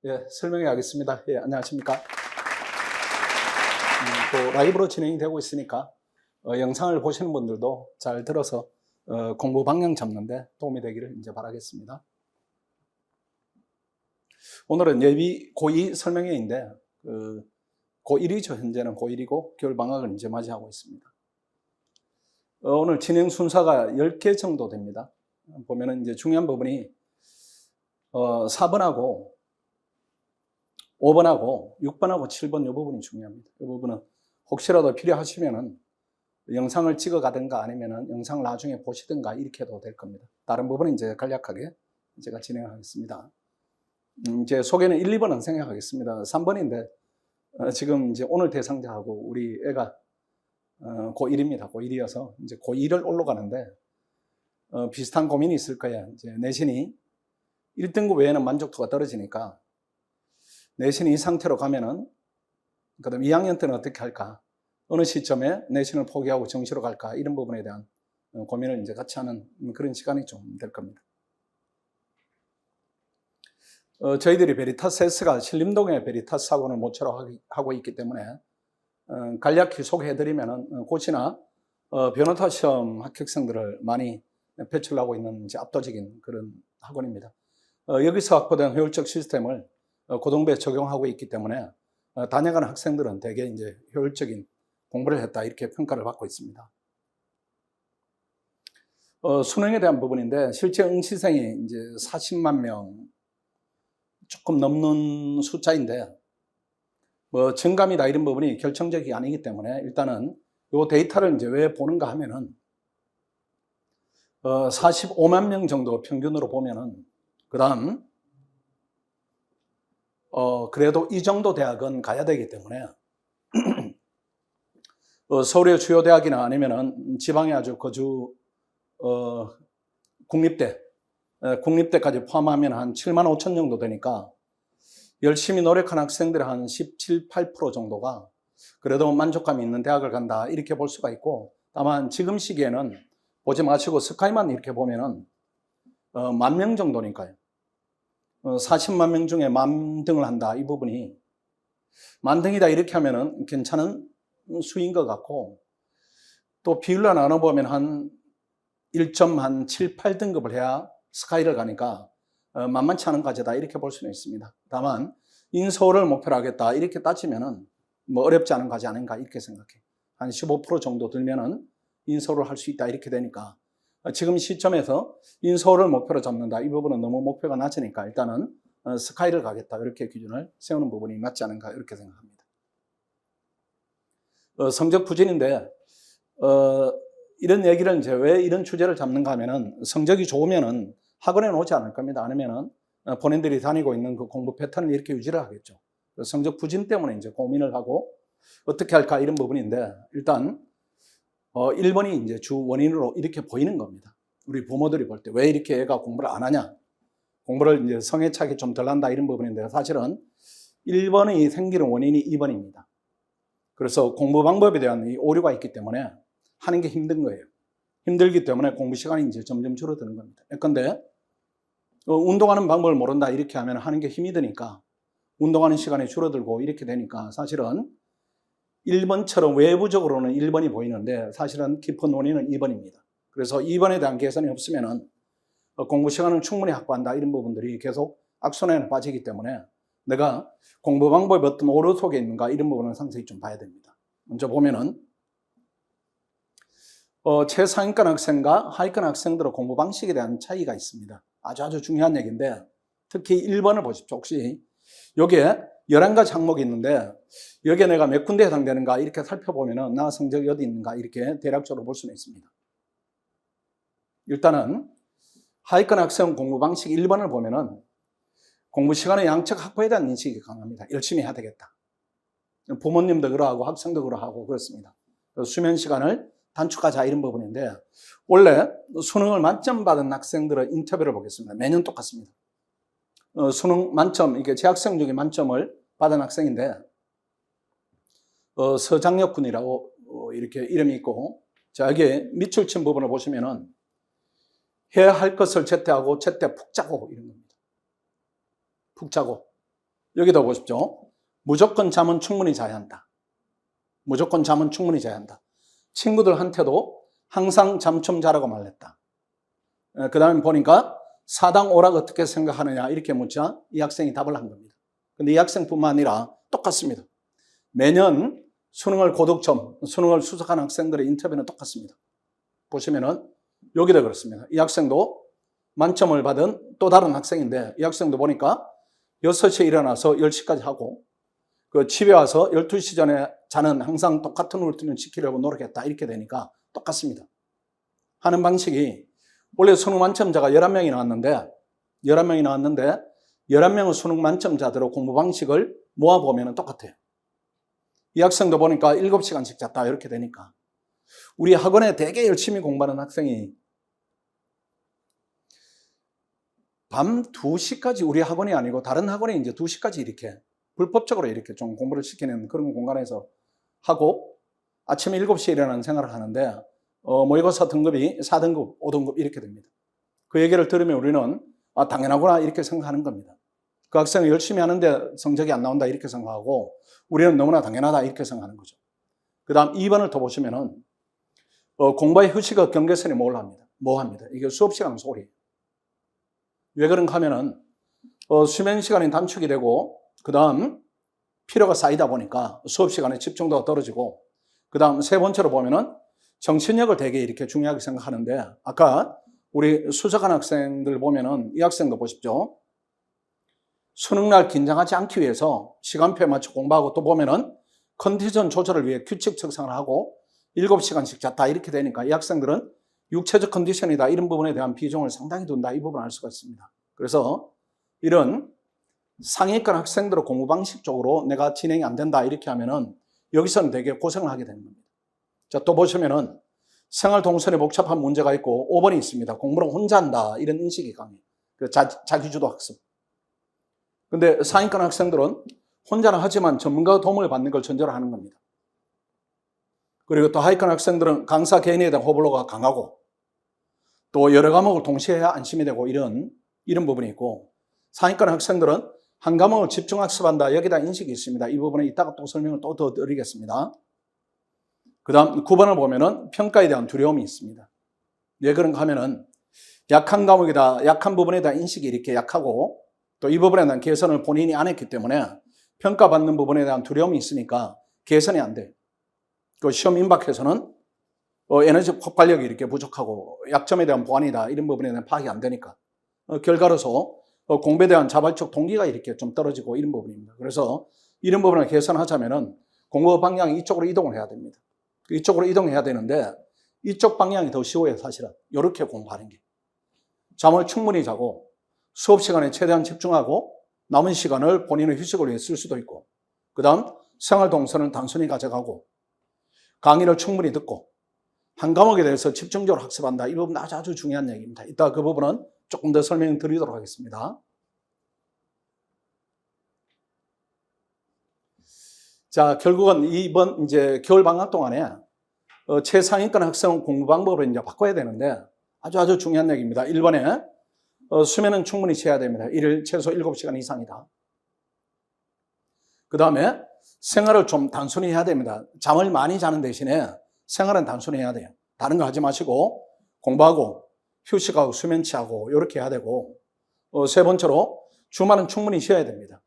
예, 설명해 하겠습니다. 예, 안녕하십니까. 또 라이브로 진행이 되고 있으니까 영상을 보시는 분들도 잘 들어서 공부 방향 잡는데 도움이 되기를 이제 바라겠습니다. 오늘은 예비 고2 설명회인데 고1이죠. 현재는 고1이고 겨울 방학을 이제 맞이하고 있습니다. 오늘 진행 순서가 10개 정도 됩니다. 보면은 이제 중요한 부분이 4번하고 5번하고 6번하고 7번 이 부분이 중요합니다. 이 부분은 혹시라도 필요하시면은 영상을 찍어 가든가 아니면은 영상을 나중에 보시든가 이렇게 해도 될 겁니다. 다른 부분은 이제 간략하게 제가 진행하겠습니다. 이제 소개는 1, 2번은 생략하겠습니다. 3번인데 지금 이제 오늘 대상자하고 우리 애가 고1입니다. 고1이어서 이제 고2를 올라가는데 비슷한 고민이 있을 거예요. 이제 내신이 1등급 외에는 만족도가 떨어지니까 내신이 이 상태로 가면은 그다음 2학년 때는 어떻게 할까? 어느 시점에 내신을 포기하고 정시로 갈까? 이런 부분에 대한 고민을 이제 같이 하는 그런 시간이 좀 될 겁니다. 저희들이 베리타스 S가 신림동에 베리타스 학원을 모처로 하고 있기 때문에 간략히 소개해드리면은 고시나 변호사 시험 합격생들을 많이 배출하고 있는 이제 압도적인 그런 학원입니다. 여기서 확보된 효율적 시스템을 고등부에 적용하고 있기 때문에 다녀가는 학생들은 대개 이제 효율적인 공부를 했다 이렇게 평가를 받고 있습니다. 수능에 대한 부분인데 실제 응시생이 이제 40만 명 조금 넘는 숫자인데 뭐 증감이다 이런 부분이 결정적이 아니기 때문에 일단은 이 데이터를 이제 왜 보는가 하면은 45만 명 정도 평균으로 보면은 그다음 그래도 이 정도 대학은 가야 되기 때문에 서울의 주요 대학이나 아니면은 지방의 아주 거주 국립대까지 포함하면 한 7만 5천 정도 되니까 열심히 노력한 학생들의 한 17, 8% 정도가 그래도 만족감이 있는 대학을 간다 이렇게 볼 수가 있고, 다만 지금 시기에는 보지 마시고 스카이만 이렇게 보면은 10,000명 정도니까요. 40만 명 중에 10,000등을 한다 이 부분이 만등이다 이렇게 하면은 괜찮은 수인 것 같고, 또 비율로 나눠보면 한 1.7, 8등급을 해야 스카이를 가니까 만만치 않은 과제다 이렇게 볼 수는 있습니다. 다만 인서울을 목표로 하겠다 이렇게 따지면은 뭐 어렵지 않은 과제 아닌가 이렇게 생각해. 한 15% 정도 들면은 인서울을 할 수 있다 이렇게 되니까 지금 시점에서 인서울을 목표로 잡는다 이 부분은 너무 목표가 낮으니까 일단은 스카이를 가겠다 이렇게 기준을 세우는 부분이 맞지 않은가 이렇게 생각합니다. 성적 부진인데 이런 얘기를 이제 왜 이런 주제를 잡는가 하면은 성적이 좋으면은 학원에는 오지 않을 겁니다. 아니면은 본인들이 다니고 있는 그 공부 패턴을 이렇게 유지를 하겠죠. 성적 부진 때문에 이제 고민을 하고 어떻게 할까 이런 부분인데, 일단 1번이 이제 주 원인으로 이렇게 보이는 겁니다. 우리 부모들이 볼 때 왜 이렇게 애가 공부를 안 하냐, 공부를 이제 성에 차게 좀 덜 한다 이런 부분인데, 사실은 1번이 생기는 원인이 2번입니다. 그래서 공부 방법에 대한 이 오류가 있기 때문에 하는 게 힘든 거예요. 힘들기 때문에 공부 시간이 이제 점점 줄어드는 겁니다. 그런데 운동하는 방법을 모른다 이렇게 하면 하는 게 힘이 드니까 운동하는 시간이 줄어들고 이렇게 되니까 사실은 1번처럼 외부적으로는 1번이 보이는데 사실은 깊은 원인은 2번입니다. 그래서 2번에 대한 개선이 없으면은 공부 시간을 충분히 확보한다 이런 부분들이 계속 악순환에 빠지기 때문에 내가 공부 방법이 어떤 오류 속에 있는가 이런 부분은 상세히 좀 봐야 됩니다. 먼저 보면은 최상위권 학생과 하위권 학생들의 공부 방식에 대한 차이가 있습니다. 아주 중요한 얘기인데, 특히 1번을 보십시오. 혹시 여기에 11가지 항목이 있는데 여기에 내가 몇 군데 해당되는가 이렇게 살펴보면은 나 성적이 어디 있는가 이렇게 대략적으로 볼 수는 있습니다. 일단은 하위권 학생 공부 방식 1번을 보면은 공부 시간의 양적 확보에 대한 인식이 강합니다. 열심히 해야 되겠다. 부모님도 그러하고 학생도 그러하고 그렇습니다. 수면 시간을 단축하자 이런 부분인데, 원래 수능을 만점 받은 학생들의 인터뷰를 보겠습니다. 매년 똑같습니다. 수능 만점, 이게 재학생 중에 만점을 받은 학생인데 서장혁 군이라고 이렇게 이름이 있고, 자, 여기에 밑줄 친 부분을 보시면은 해야 할 것을 제때하고 제때 푹 자고 이런 겁니다. 푹 자고. 여기다 보십시오. 무조건 잠은 충분히 자야 한다. 무조건 잠은 충분히 자야 한다. 친구들한테도 항상 잠 좀 자라고 말했다. 그 다음에 보니까 사당 오락 어떻게 생각하느냐 이렇게 묻자 이 학생이 답을 한 겁니다. 근데 이 학생뿐만 아니라 똑같습니다. 매년 수능을 고득점, 수능을 수석한 학생들의 인터뷰는 똑같습니다. 보시면은 여기도 그렇습니다. 이 학생도 만점을 받은 또 다른 학생인데 이 학생도 보니까 6시에 일어나서 10시까지 하고 그 집에 와서 12시 전에 자는 항상 똑같은 루틴을 지키려고 노력했다. 이렇게 되니까 똑같습니다. 하는 방식이 원래 수능 만점자가 11명이 나왔는데 11명의 수능 만점자들의 공부 방식을 모아보면 똑같아요. 이 학생도 보니까 7시간씩 잤다. 이렇게 되니까 우리 학원에 되게 열심히 공부하는 학생이 밤 2시까지 우리 학원이 아니고 다른 학원에 이제 2시까지 이렇게 불법적으로 이렇게 좀 공부를 시키는 그런 공간에서 하고 아침 7시에 일어나는 생활을 하는데 모의고사 등급이 4등급, 5등급 이렇게 됩니다. 그 얘기를 들으면 우리는 아, 당연하구나 이렇게 생각하는 겁니다. 그 학생은 열심히 하는데 성적이 안 나온다 이렇게 생각하고 우리는 너무나 당연하다 이렇게 생각하는 거죠. 그 다음 2번을 더 보시면은 공부의 휴식과 경계선이 모호합니다. 이게 수업 시간은 소리예요. 왜 그런가 하면은 수면 시간이 단축이 되고 그 다음 피로가 쌓이다 보니까 수업 시간에 집중도가 떨어지고 그 다음 세 번째로 보면은 정신력을 되게 이렇게 중요하게 생각하는데 아까 우리 수석한 학생들 보면은 이 학생도 보십시오. 수능날 긴장하지 않기 위해서 시간표에 맞춰 공부하고 또 보면은 컨디션 조절을 위해 규칙 측정을 하고 7시간씩 잤다 이렇게 되니까 이 학생들은 육체적 컨디션이다 이런 부분에 대한 비중을 상당히 둔다 이 부분을 알 수가 있습니다. 그래서 이런 상위권 학생들의 공부 방식 쪽으로 내가 진행이 안 된다 이렇게 하면은 여기서는 되게 고생을 하게 되는 겁니다. 자, 또 보시면은 생활 동선에 복잡한 문제가 있고 5번이 있습니다. 공부를 혼자 한다 이런 인식이 강해요. 자기주도 학습. 근데 상위권 학생들은 혼자는 하지만 전문가 도움을 받는 걸 전제로 하는 겁니다. 그리고 또 하위권 학생들은 강사 개인에 대한 호불호가 강하고 또 여러 과목을 동시에 해야 안심이 되고 이런 부분이 있고 상위권 학생들은 한 과목을 집중 학습한다. 여기다 인식이 있습니다. 이 부분은 이따가 또 설명을 또 더 드리겠습니다. 그 다음 9번을 보면은 평가에 대한 두려움이 있습니다. 왜 그런가 하면은 약한 과목이다. 약한 부분에 대한 인식이 이렇게 약하고 또 이 부분에 대한 개선을 본인이 안 했기 때문에 평가받는 부분에 대한 두려움이 있으니까 개선이 안 돼요. 그 시험 임박해서는 에너지 폭발력이 이렇게 부족하고 약점에 대한 보완이다. 이런 부분에 대한 파악이 안 되니까 결과로서 공부에 대한 자발적 동기가 이렇게 좀 떨어지고 이런 부분입니다. 그래서 이런 부분을 개선하자면은 공부 방향이 이쪽으로 이동을 해야 됩니다. 이쪽으로 이동해야 되는데 이쪽 방향이 더 쉬워요, 사실은. 이렇게 공부하는 게. 잠을 충분히 자고 수업 시간에 최대한 집중하고 남은 시간을 본인의 휴식을 위해 쓸 수도 있고 그 다음 생활 동선을 단순히 가져가고 강의를 충분히 듣고 한 과목에 대해서 집중적으로 학습한다. 이 부분 아주 중요한 얘기입니다. 이따 그 부분은 조금 더 설명드리도록 하겠습니다. 자, 결국은 이번 이제 겨울 방학 동안에 최상위권 학생 공부 방법을 이제 바꿔야 되는데 아주 중요한 얘기입니다. 1번에 수면은 충분히 취해야 됩니다. 일일 최소 7시간 이상이다. 그 다음에 생활을 좀 단순히 해야 됩니다. 잠을 많이 자는 대신에 생활은 단순히 해야 돼요. 다른 거 하지 마시고 공부하고 휴식하고 수면 취하고 이렇게 해야 되고 세 번째로 주말은 충분히 쉬어야 됩니다.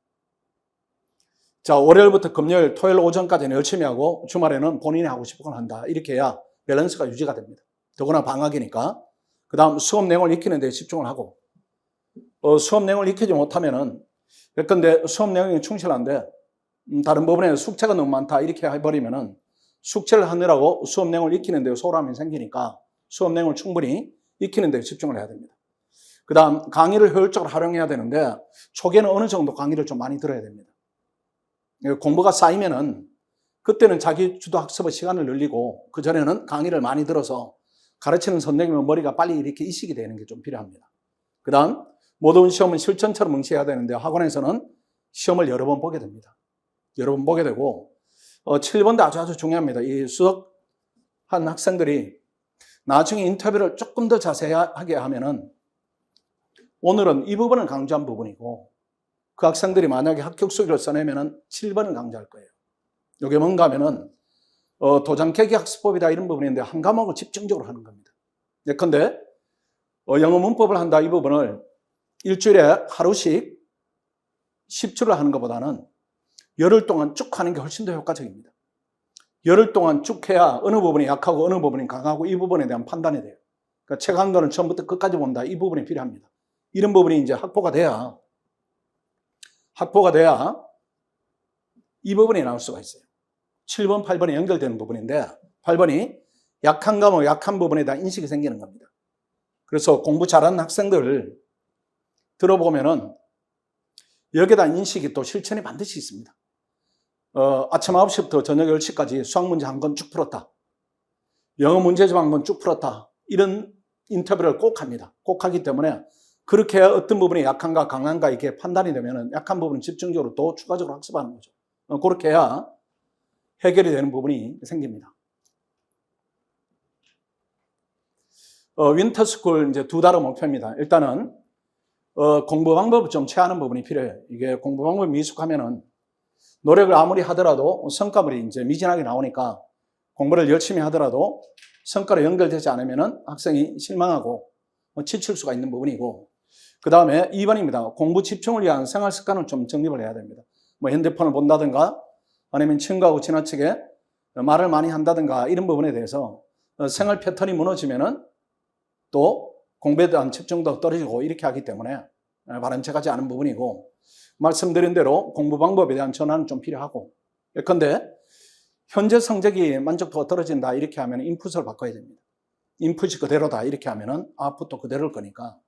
자, 월요일부터 금요일, 토요일 오전까지는 열심히 하고 주말에는 본인이 하고 싶은 걸 한다. 이렇게 해야 밸런스가 유지가 됩니다. 더구나 방학이니까. 그 다음 수업 내용을 익히는 데 집중을 하고 수업 내용을 익히지 못하면은 예컨대 수업 내용이 충실한데 다른 부분에 숙제가 너무 많다 이렇게 해버리면은 숙제를 하느라고 수업 내용을 익히는 데 소홀함이 생기니까 수업 내용을 충분히 익히는 데 집중을 해야 됩니다. 그 다음 강의를 효율적으로 활용해야 되는데 초기에는 어느 정도 강의를 좀 많이 들어야 됩니다. 공부가 쌓이면은 그때는 자기 주도 학습의 시간을 늘리고 그전에는 강의를 많이 들어서 가르치는 선생님의 머리가 빨리 이렇게 이식이 되는 게 좀 필요합니다. 그 다음 모든 시험은 실전처럼 응시해야 되는데 학원에서는 시험을 여러 번 보게 됩니다. 여러 번 보게 되고 7번도 아주 중요합니다. 이 수석한 학생들이 나중에 인터뷰를 조금 더 자세하게 하면은 오늘은 이 부분을 강조한 부분이고 그 학생들이 만약에 합격 수기를 써내면은 7번을 강조할 거예요. 이게 뭔가 하면은 도장 깨기 학습법이다 이런 부분인데 한 과목을 집중적으로 하는 겁니다. 예컨대 영어 문법을 한다 이 부분을 일주일에 하루씩 10주를 하는 것보다는 열흘 동안 쭉 하는 게 훨씬 더 효과적입니다. 열흘 동안 쭉 해야 어느 부분이 약하고 어느 부분이 강하고 이 부분에 대한 판단이 돼요. 그러니까 책 한 권을 처음부터 끝까지 본다 이 부분이 필요합니다. 이런 부분이 이제 확보가 돼야 이 부분이 나올 수가 있어요. 7번, 8번이 연결되는 부분인데 8번이 약한 과목, 약한 부분에 대한 인식이 생기는 겁니다. 그래서 공부 잘하는 학생들을 들어보면은 여기에 대한 인식이 또 실천이 반드시 있습니다. 아침 9시부터 저녁 10시까지 수학 문제 한 권 쭉 풀었다. 영어 문제집 한 권 쭉 풀었다. 이런 인터뷰를 꼭 합니다. 꼭 하기 때문에 그렇게 어떤 부분이 약한가 강한가 이게 판단이 되면은 약한 부분은 집중적으로 또 추가적으로 학습하는 거죠. 그렇게 해야 해결이 되는 부분이 생깁니다. 윈터스쿨 이제 2달의 목표입니다. 일단은 공부 방법을 좀 취하는 부분이 필요해요. 이게 공부 방법이 미숙하면은 노력을 아무리 하더라도 성과물이 이제 미진하게 나오니까 공부를 열심히 하더라도 성과로 연결되지 않으면은 학생이 실망하고 지칠 수가 있는 부분이고, 그 다음에 2번입니다. 공부 집중을 위한 생활 습관을 좀 정립을 해야 됩니다. 뭐 핸드폰을 본다든가 아니면 친구하고 지나치게 말을 많이 한다든가 이런 부분에 대해서 생활 패턴이 무너지면은 또 공부에 대한 집중도 떨어지고 이렇게 하기 때문에 바람직하지 않은 부분이고, 말씀드린 대로 공부 방법에 대한 전환은 좀 필요하고, 예컨대 현재 성적이 만족도가 떨어진다 이렇게 하면 인풋을 바꿔야 됩니다. 인풋이 그대로다 이렇게 하면은 아웃풋도 그대로일 거니까.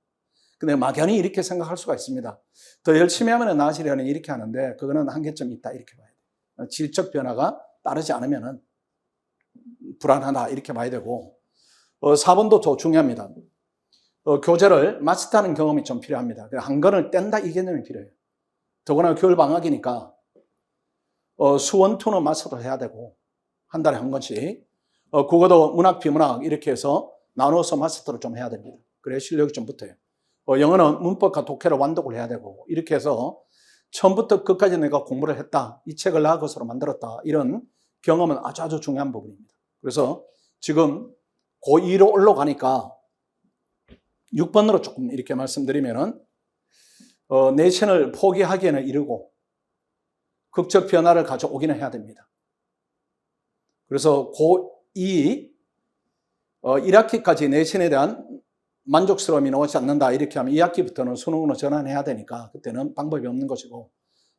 근데 막연히 이렇게 생각할 수가 있습니다. 더 열심히 하면 나아지려니 이렇게 하는데 그거는 한계점이 있다 이렇게 봐야 돼요. 질적 변화가 따르지 않으면은 불안하다 이렇게 봐야 되고, 4번도 더 중요합니다. 교재를 마스터하는 경험이 좀 필요합니다. 한 권을 뗀다 이 개념이 필요해요. 더구나 겨울 방학이니까 수원투는 마스터를 해야 되고 한 달에 한 권씩 국어도 문학, 비문학 이렇게 해서 나눠서 마스터를 좀 해야 됩니다. 그래야 실력이 좀 붙어요. 영어는 문법과 독해를 완독을 해야 되고 이렇게 해서 처음부터 끝까지 내가 공부를 했다. 이 책을 나 것으로 만들었다. 이런 경험은 아주 중요한 부분입니다. 그래서 지금 고2로 올라가니까 6번으로 조금 이렇게 말씀드리면은 내신을 포기하기에는 이르고 극적 변화를 가져오기는 해야 됩니다. 그래서 고2 1학기까지 내신에 대한 만족스러움이 나오지 않는다 이렇게 하면 2학기부터는 수능으로 전환해야 되니까 그때는 방법이 없는 것이고,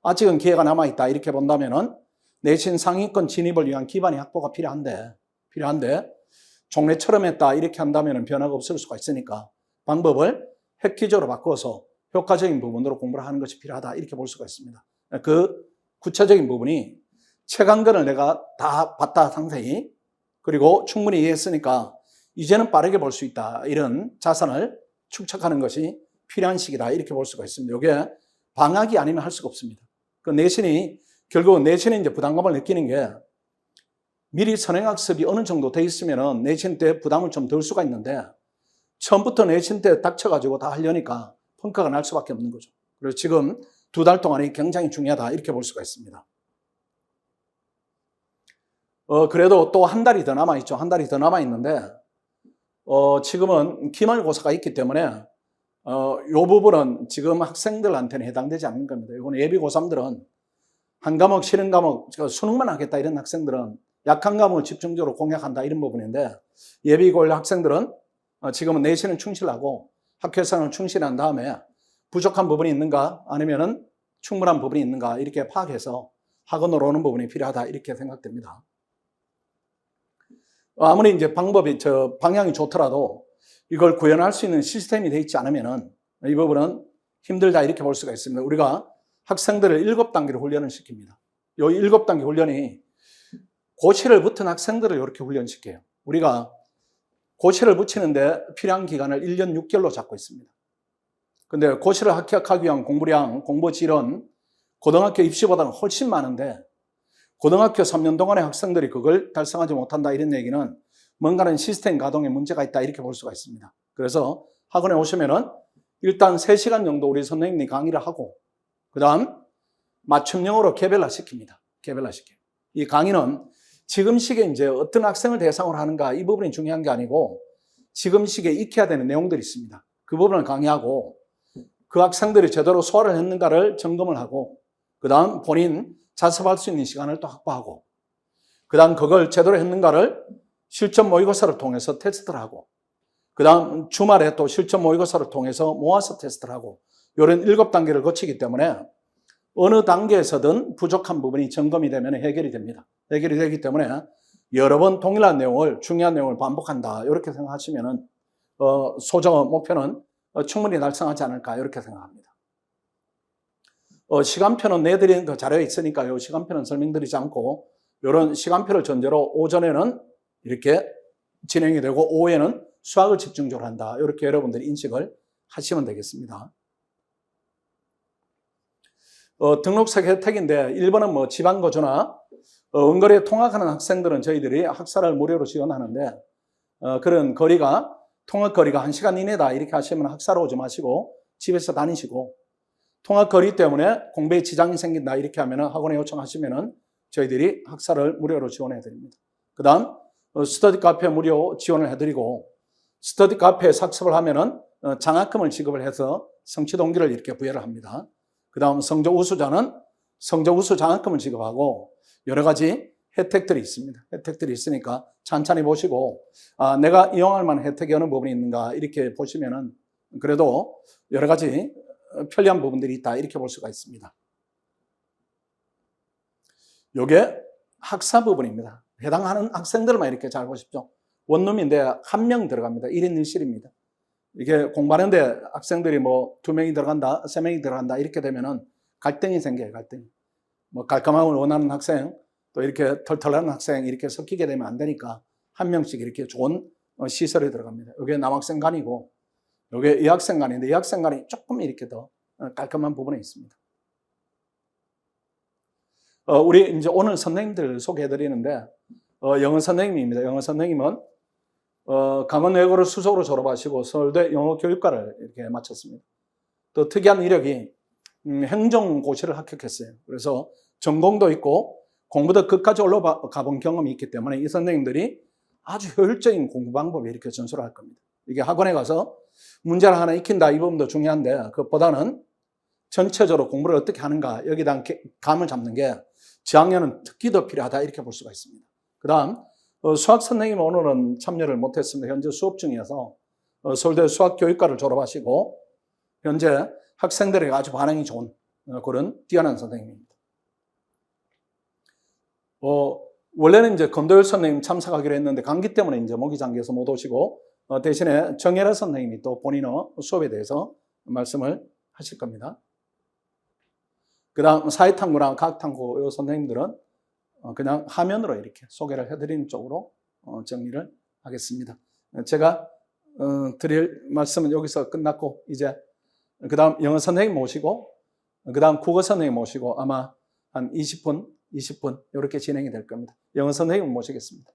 아직은 기회가 남아있다 이렇게 본다면은 내신 상위권 진입을 위한 기반이 확보가 필요한데 종래처럼 했다 이렇게 한다면은 변화가 없을 수가 있으니까 방법을 획기적으로 바꿔서 효과적인 부분으로 공부를 하는 것이 필요하다 이렇게 볼 수가 있습니다. 그 구체적인 부분이 책 한 권을 내가 다 봤다 상세히, 그리고 충분히 이해했으니까 이제는 빠르게 볼 수 있다 이런 자산을 축적하는 것이 필요한 시기다 이렇게 볼 수가 있습니다. 이게 방학이 아니면 할 수가 없습니다. 그 내신이 결국은 내신에 이제 부담감을 느끼는 게 미리 선행학습이 어느 정도 돼 있으면은 내신 때 부담을 좀 덜 수가 있는데 처음부터 내신 때 닥쳐가지고 다 하려니까 평가가 날 수밖에 없는 거죠. 그래서 지금 2달 동안이 굉장히 중요하다 이렇게 볼 수가 있습니다. 그래도 또 한 달이 더 남아있죠. 한 달이 더 남아있는데 지금은 기말고사가 있기 때문에 이 부분은 지금 학생들한테는 해당되지 않는 겁니다. 이건 예비 고3들은 한 과목 싫은 과목 수능만 하겠다 이런 학생들은 약한 과목을 집중적으로 공략한다 이런 부분인데, 예비 고1 학생들은 지금은 내신은 충실하고 학교에서는 충실한 다음에 부족한 부분이 있는가 아니면은 충분한 부분이 있는가 이렇게 파악해서 학원으로 오는 부분이 필요하다 이렇게 생각됩니다. 아무리 이제 방향이 좋더라도 이걸 구현할 수 있는 시스템이 되어 있지 않으면은 이 부분은 힘들다 이렇게 볼 수가 있습니다. 우리가 학생들을 7단계로 훈련을 시킵니다. 이 7단계 훈련이 고시를 붙은 학생들을 이렇게 훈련시켜요. 우리가 고시를 붙이는데 필요한 기간을 1년 6개월로 잡고 있습니다. 근데 고시를 합격하기 위한 공부량, 공부 질은 고등학교 입시보다는 훨씬 많은데 고등학교 3년 동안의 학생들이 그걸 달성하지 못한다 이런 얘기는 뭔가는 시스템 가동에 문제가 있다 이렇게 볼 수가 있습니다. 그래서 학원에 오시면은 일단 3시간 정도 우리 선생님이 강의를 하고 그 다음 맞춤형으로 개별화시킵니다. 개별화시켜요. 이 강의는 지금 시기에 이제 어떤 학생을 대상으로 하는가 이 부분이 중요한 게 아니고 지금 시기에 익혀야 되는 내용들이 있습니다. 그 부분을 강의하고 그 학생들이 제대로 소화를 했는가를 점검을 하고 그 다음 본인 자습할 수 있는 시간을 또 확보하고 그 다음 그걸 제대로 했는가를 실전 모의고사를 통해서 테스트를 하고 그 다음 주말에 또 실전 모의고사를 통해서 모아서 테스트를 하고 이런 7단계를 거치기 때문에 어느 단계에서든 부족한 부분이 점검이 되면 해결이 됩니다. 해결이 되기 때문에 여러 번 동일한 내용을 중요한 내용을 반복한다 이렇게 생각하시면 소정 목표는 충분히 달성하지 않을까 이렇게 생각합니다. 시간표는 내드리는 그 자료에 있으니까요. 시간표는 설명드리지 않고 이런 시간표를 전제로 오전에는 이렇게 진행이 되고 오후에는 수학을 집중적으로 한다. 이렇게 여러분들이 인식을 하시면 되겠습니다. 등록책 혜택인데 1번은 뭐 지방거주나 원거리에 통학하는 학생들은 저희들이 학사를 무료로 지원하는데 그런 거리가 통학거리가 1시간 이내다 이렇게 하시면 학사로 오지 마시고 집에서 다니시고 통학거리 때문에 공부에 지장이 생긴다 이렇게 하면 학원에 요청하시면 저희들이 학사를 무료로 지원해 드립니다. 그 다음 스터디 카페 무료 지원을 해드리고 스터디 카페에서 학습을 하면 장학금을 지급을 해서 성취 동기를 이렇게 부여를 합니다. 그 다음 성적 우수자는 성적 우수 장학금을 지급하고 여러 가지 혜택들이 있습니다. 혜택들이 있으니까 찬찬히 보시고 내가 이용할 만한 혜택이 어느 부분이 있는가 이렇게 보시면은 그래도 여러 가지 편리한 부분들이 있다 이렇게 볼 수가 있습니다. 이게 학사 부분입니다. 해당하는 학생들만 이렇게 잘 보십시오. 원룸인데 1명 들어갑니다. 1인 1실입니다. 이게 공부하는데 학생들이 뭐 2명이 들어간다, 3명이 들어간다 이렇게 되면은 갈등이 생겨요. 갈등이. 뭐 깔끔함을 원하는 학생, 또 이렇게 털털한 학생 이렇게 섞이게 되면 안 되니까 1명씩 이렇게 좋은 시설에 들어갑니다. 이게 남학생관이고 이게 여학생관인데 여학생관이 조금 이렇게 더 깔끔한 부분에 있습니다. 우리 이제 오늘 선생님들 소개해 드리는데 영어 선생님입니다. 영어 선생님은 강원외고를 수석으로 졸업하시고 서울대 영어교육과를 이렇게 마쳤습니다. 또 특이한 이력이 행정고시를 합격했어요. 그래서 전공도 있고 공부도 끝까지 올라가 본 경험이 있기 때문에 이 선생님들이 아주 효율적인 공부 방법을 이렇게 전수를 할 겁니다. 이게 학원에 가서 문제를 하나 익힌다 이 부분도 중요한데 그것보다는 전체적으로 공부를 어떻게 하는가 여기다 감을 잡는 게 저학년은 특기도 필요하다 이렇게 볼 수가 있습니다. 그 다음 수학 선생님 오늘은 참여를 못했습니다. 현재 수업 중이어서 서울대 수학교육과를 졸업하시고 현재 학생들에게 아주 반응이 좋은 그런 뛰어난 선생님입니다. 원래는 이제 건도열 선생님 참석하기로 했는데 감기 때문에 이제 모기 잠겨서 못 오시고 대신에 정혜라 선생님이 또 본인의 수업에 대해서 말씀을 하실 겁니다. 그 다음 사회탐구랑 과학탐구 이 선생님들은 그냥 화면으로 이렇게 소개를 해드리는 쪽으로 정리를 하겠습니다. 제가 드릴 말씀은 여기서 끝났고 이제 그 다음 영어 선생님 모시고 그 다음 국어 선생님 모시고 아마 한 20분 이렇게 진행이 될 겁니다. 영어 선생님 모시겠습니다.